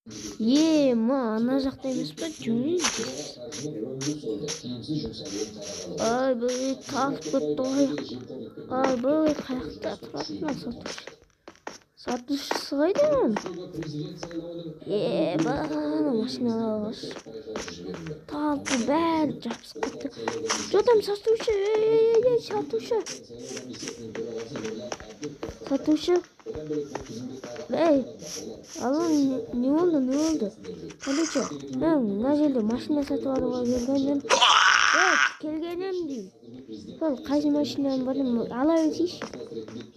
Ана жақта емес па? Жүрейік. Ай, бұл тартып кетті ғой. Ай, бұл қаяқта тұрады мына сатушы. Сатушысы қайда оның? Бана машинаға алғаш. Талпы бәрі жабысып кетті. Жотам сатушы. Сатушы. Сатушы. Алло, не болды? Полиция. Мына жерде машина сатып алуға келгенмін. Келгенім дейм. Сол қайсы машинаны бардым, ала берсейші.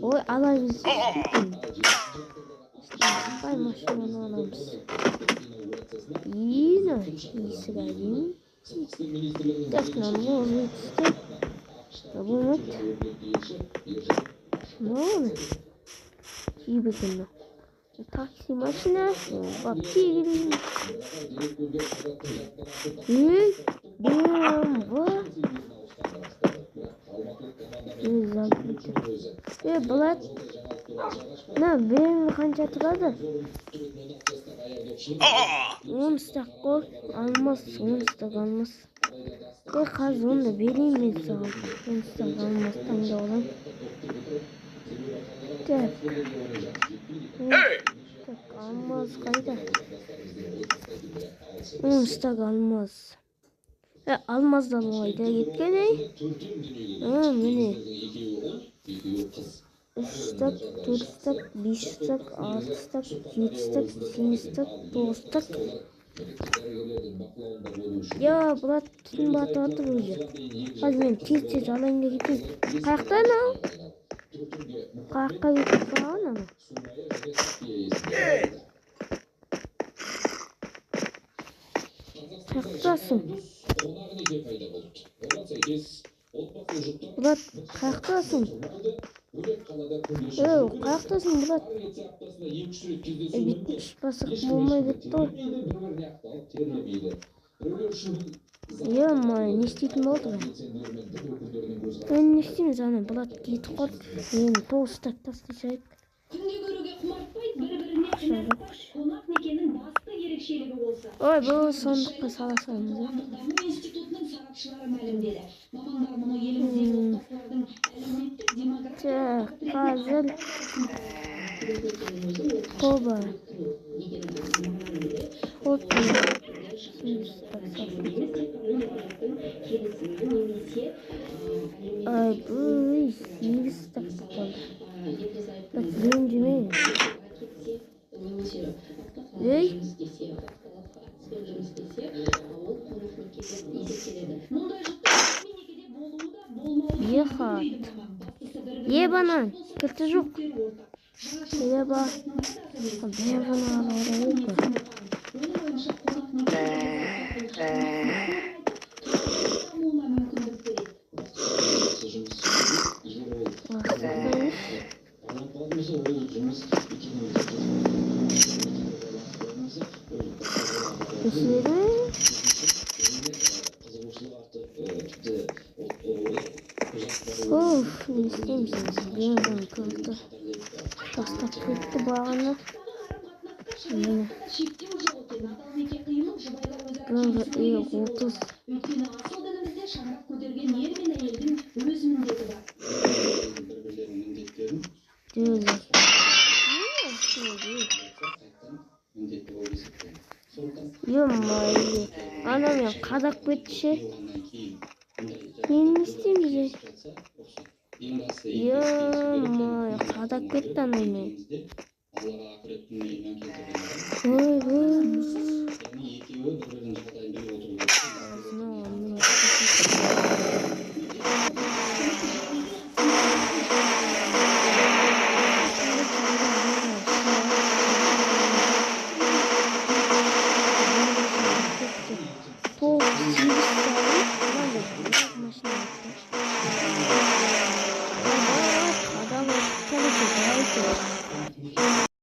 Ой, ала берсейші. Қай машинаны аламыз. Исі қайдың. Так, намғы өтісті. Болмайды. Болмайды. Бекінді. Такси машина. Бапки келейін. Бұлат. Берін қанша тұрады? 10 стак қой. Алмас, 10 стак алмас. Қазір онда берейін мен саған. 10 стак алмас таңда олам. Так, алмаз қайда? 10 стак алмаз. Алмаздан ойда кеткен, міне. 3 стак, 4 стак, 5 стак, 6 стак, 7 стак, 8 стак, 9 стак. Бұлат түтін батып атыр өзі. Қазір мен тез алайын да кетейін. Қаяқтан ал? Қаяққа кетіп баған ана. Қаяқтасың? Бұлат, қаяқтасың? Қаяқтасың, Бұлат? Беттің шықпасы болмай кетті ғой. Не істейтін болды ғой? Мен не істейміз ана, Бұлат кетіп қойды. Мен 9 стак тастайшайық. Ой, бұл сондыққа саласамыз. Қазір тоба. Ай, бұл 8 стак болды. Ренжімейін. Ехат. Банан, кілті жоқ. Ба. Бана алады өйкі. Не істеймісіз, бен көлті. Тастап кетті бағаны. Мені. Гранға 30. Ана мен қадақ кетші. Мен не істейміз? Қадақ кетті ана мен. Пол 8 стали.